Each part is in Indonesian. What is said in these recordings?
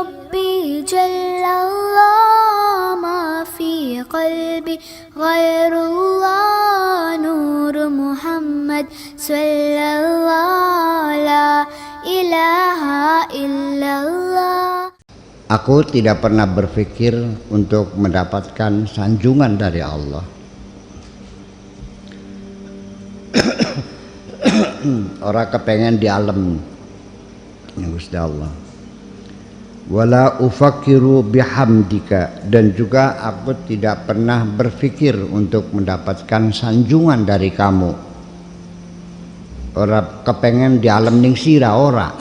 ربي جل الله ما في قلبي غير الله نور محمد صلى الله لا إله إلا الله. Aku tidak pernah berpikir untuk mendapatkan sanjungan dari Allah. Orang kepengen di alam ya Gusti Allah. Wala ufakiru bihamdika, dan juga aku tidak pernah berpikir untuk mendapatkan sanjungan dari kamu. Orang kepengen di alam ning sira ora.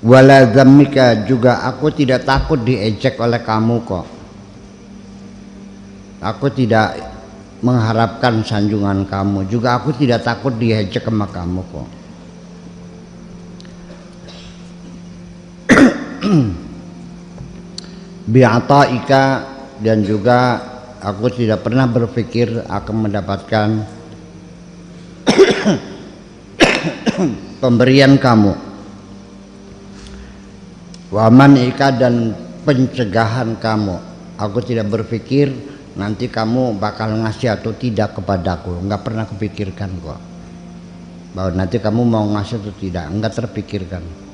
Wala dhammika, juga aku tidak takut diejek oleh kamu kok. Aku tidak mengharapkan sanjungan kamu, juga aku tidak takut diejek sama kamu kok. Bi'ataika, dan juga aku tidak pernah berpikir akan mendapatkan pemberian kamu. Wa man'ika, dan pencegahan kamu. Aku tidak berpikir nanti kamu bakal ngasih atau tidak kepadaku, enggak pernah kepikirkan kok. Bahwa nanti kamu mau ngasih atau tidak, enggak terpikirkan.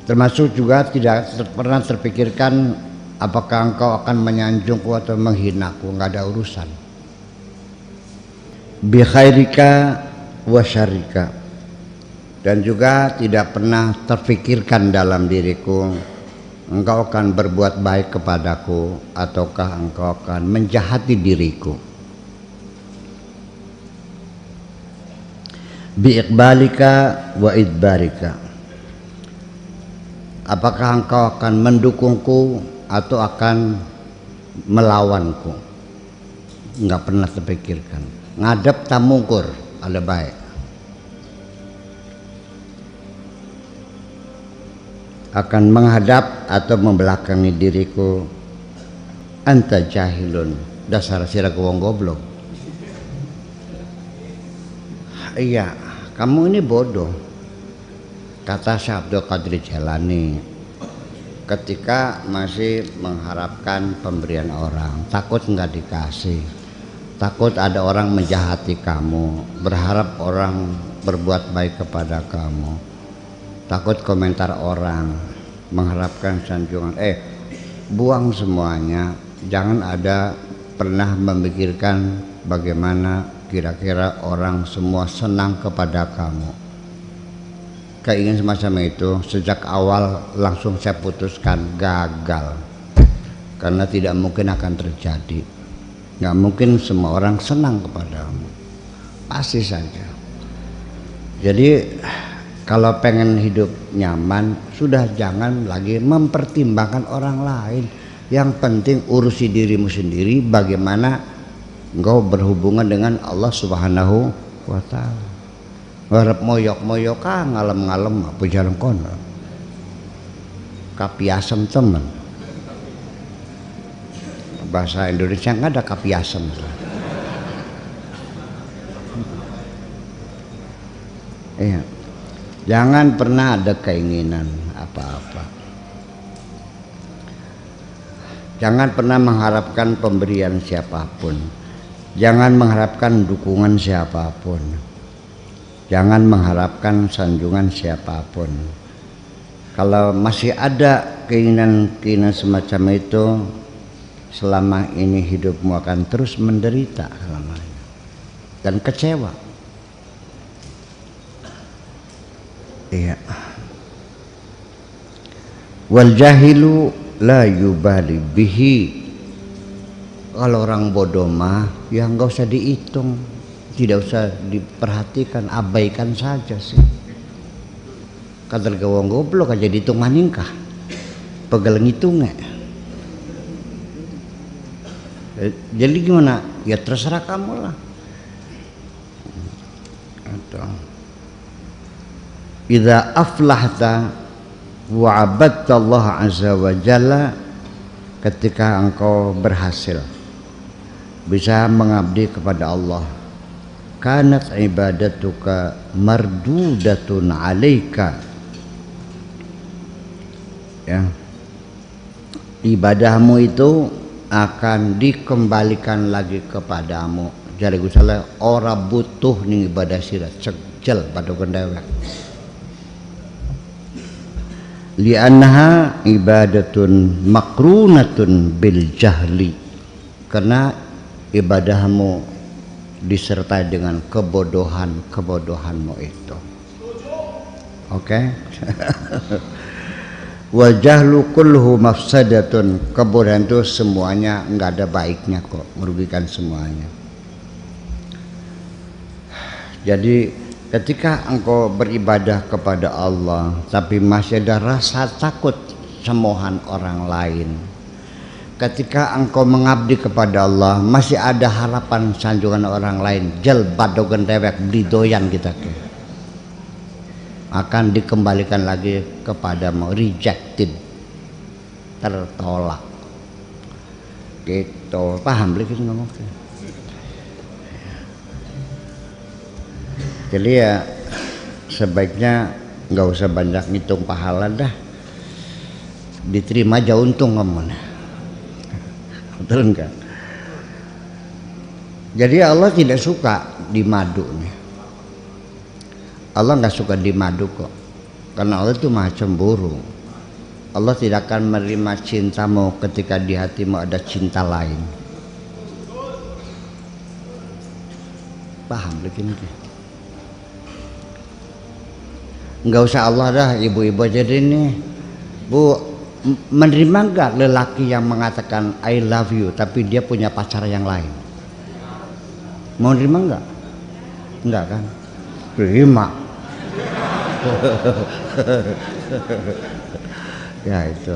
Termasuk juga tidak pernah terpikirkan apakah engkau akan menyanjungku atau menghinaku, enggak ada urusan. Bi khairika wa syarrika, dan juga tidak pernah terpikirkan dalam diriku engkau akan berbuat baik kepadaku ataukah engkau akan menjahati diriku. Biiqbalika wa idbarika, apakah engkau akan mendukungku atau akan melawanku, enggak pernah terpikirkan. Ngadep tamungkur ada baik, akan menghadap atau membelakangi diriku. Anta jahilun, dasar sira wong goblok. Iya, kamu ini bodoh, kata Syekh Abdul Qadir Jailani ketika masih mengharapkan pemberian orang. Takut nggak dikasih, takut ada orang menjahati kamu, berharap orang berbuat baik kepada kamu, takut komentar orang, mengharapkan sanjungan. Buang semuanya. Jangan ada pernah memikirkan bagaimana kira-kira orang semua senang kepada kamu. Keinginan semacam itu sejak awal langsung saya putuskan gagal, karena tidak mungkin akan terjadi. Nggak mungkin semua orang senang kepadamu, pasti saja. Jadi kalau pengen hidup nyaman, sudah jangan lagi mempertimbangkan orang lain. Yang penting urusi dirimu sendiri, bagaimana engkau berhubungan dengan Allah Subhanahu wa ta'ala. Ngarep moyok-moyok ngalem-ngalem apa jalan kono. Kapiasem temen. Bahasa Indonesia nggak ada kapiasem. Iya. Jangan pernah ada keinginan apa-apa. Jangan pernah mengharapkan pemberian siapapun. Jangan mengharapkan dukungan siapapun. Jangan mengharapkan sanjungan siapapun. Kalau masih ada keinginan-keinginan semacam itu, selama ini hidupmu akan terus menderita selamanya dan kecewa. Iya. Wal jahilu la yubali bihi, kalau orang bodoh mah ya nggak usah dihitung, tidak usah diperhatikan, abaikan saja sih. Kadal gawang goblok aja dihitung maningkah, pegel ngitungnya. Jadi gimana? Ya terserah kamu lah. Idza aflahta wa abadta Allah azza wa jalla, ketika engkau berhasil bisa mengabdi kepada Allah, kanat ibadatuka mardudatun alaika, ya, ibadahmu itu akan dikembalikan lagi kepadamu. Jadi gusala ora butuh ning ibadah sira cegel pada kendewek. Li'annaha ibadatun makrunatun bil jahli, karena ibadahmu disertai dengan kebodohanmu itu. Oke? Wa jahlu kulluhu mafsadatun, kebodohan itu semuanya enggak ada baiknya kok, merugikan semuanya. Jadi ketika engkau beribadah kepada Allah tapi masih ada rasa takut semauan orang lain, ketika engkau mengabdi kepada Allah masih ada harapan sanjungan orang lain, jel badogan dewek beli doyan kita ke, akan dikembalikan lagi kepadamu, rejected, tertolak gitu. Paham lagi ngomong? Jadi ya sebaiknya nggak usah banyak ngitung pahala dah, diterima aja untung ngomong. Betul enggak? Jadi Allah tidak suka dimadu nih. Allah nggak suka dimadu kok, karena Allah itu maha cemburu. Allah tidak akan menerima cintamu ketika di hatimu ada cinta lain. Paham begini? Nggak usah Allah dah, ibu-ibu jadi ini, Bu, menerima nggak lelaki yang mengatakan I love you tapi dia punya pacar yang lain? Mau nerima nggak? Nggak kan? Terima. Ya itu.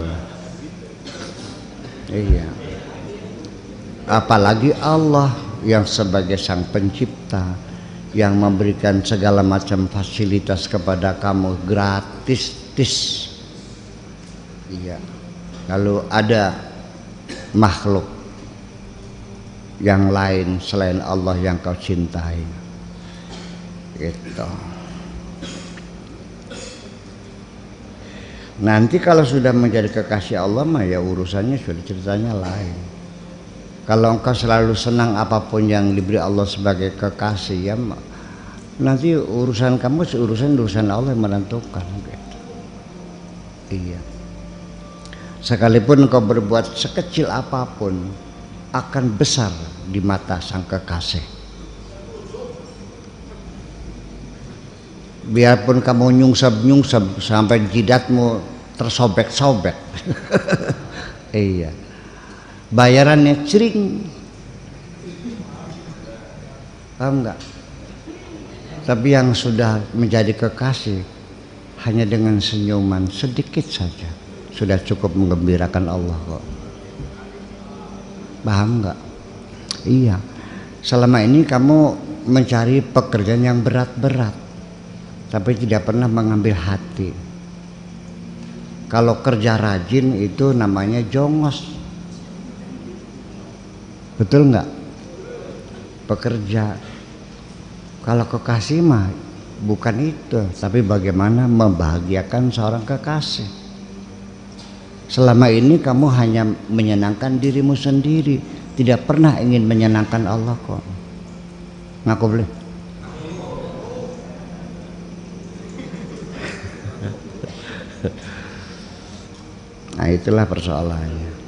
Iya. Apalagi Allah yang sebagai sang pencipta, yang memberikan segala macam fasilitas kepada kamu gratis. Iya. Kalau ada makhluk yang lain selain Allah yang kau cintai, gitu. Nanti kalau sudah menjadi kekasih Allah mah ya urusannya sudah ceritanya lain. Kalau engkau selalu senang apapun yang diberi Allah sebagai kekasih, ya nanti urusan kamu urusan Allah yang menentukan gitu. Iya. Sekalipun engkau berbuat sekecil apapun akan besar di mata sang kekasih. Biarpun kamu nyungsep sampai jidatmu tersobek-sobek. Iya. Bayarannya cering, paham nggak? Tapi yang sudah menjadi kekasih hanya dengan senyuman sedikit saja sudah cukup menggembirakan Allah kok. Paham nggak? Iya. Selama ini kamu mencari pekerjaan yang berat-berat, tapi tidak pernah mengambil hati. Kalau kerja rajin itu namanya jongos. Betul nggak? Pekerja. Kalau kekasih mah bukan itu, tapi bagaimana membahagiakan seorang kekasih. Selama ini kamu hanya menyenangkan dirimu sendiri, tidak pernah ingin menyenangkan Allah kok. Ngaku boleh? Nah itulah persoalannya.